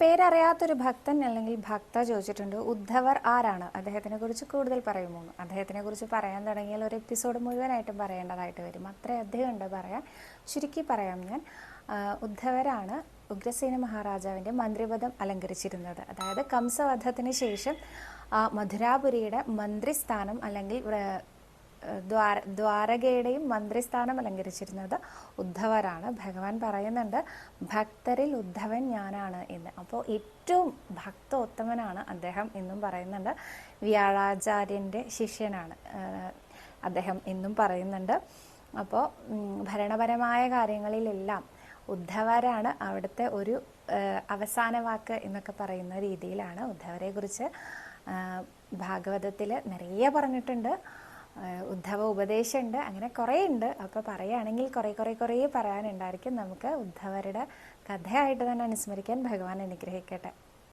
പേരറിയാത്തൊരു ഭക്തൻ അല്ലെങ്കിൽ ഭക്ത ചോദിച്ചിട്ടുണ്ട്, ഉദ്ധവർ ആരാണ്, അദ്ദേഹത്തിനെ കുറിച്ച് കൂടുതൽ പറയുമോ? അദ്ദേഹത്തിനെ കുറിച്ച് പറയാൻ തുടങ്ങിയാൽ ഒരു എപ്പിസോഡ് മുഴുവനായിട്ടും പറയേണ്ടതായിട്ട് വരും. അത്രയധികം ഉണ്ട് പറയാൻ. ചുരുക്കി പറയാം ഞാൻ. ഉദ്ധവരാണ് ഉഗ്രസേന മഹാരാജാവിൻ്റെ മന്ത്രിപദം അലങ്കരിച്ചിരുന്നത്. അതായത് കംസവധത്തിന് ശേഷം മധുരാപുരിയുടെ മന്ത്രിസ്ഥാനം അല്ലെങ്കിൽ ദ്വാരകയുടെയും മന്ത്രിസ്ഥാനം അലങ്കരിച്ചിരുന്നത് ഉദ്ധവരാണ്. ഭഗവാൻ പറയുന്നുണ്ട്, ഭക്തരിൽ ഉദ്ധവൻ ഞാനാണ് എന്ന്. അപ്പോൾ ഏറ്റവും ഭക്തോത്തമനാണ് അദ്ദേഹം എന്നും പറയുന്നുണ്ട്. വ്യാഴാചാര്യൻ്റെ ശിഷ്യനാണ് അദ്ദേഹം എന്നും പറയുന്നുണ്ട്. അപ്പോൾ ഭരണപരമായ കാര്യങ്ങളിലെല്ലാം ഉദ്ധവരാണ് അവിടുത്തെ ഒരു അവസാന വാക്ക് എന്നൊക്കെ പറയുന്ന രീതിയിലാണ് ഉദ്ധവരെ കുറിച്ച് ഭാഗവതത്തിൽ നിറയെ പറഞ്ഞിട്ടുണ്ട്. ഉദ്ധവ ഉപദേശമുണ്ട്, അങ്ങനെ കുറേ ഉണ്ട്. അപ്പോൾ പറയുകയാണെങ്കിൽ കുറേ പറയാനുണ്ടായിരിക്കും. നമുക്ക് ഉദ്ധവരുടെ കഥയായിട്ട് തന്നെ അനുസ്മരിക്കാൻ ഭഗവാൻ അനുഗ്രഹിക്കട്ടെ.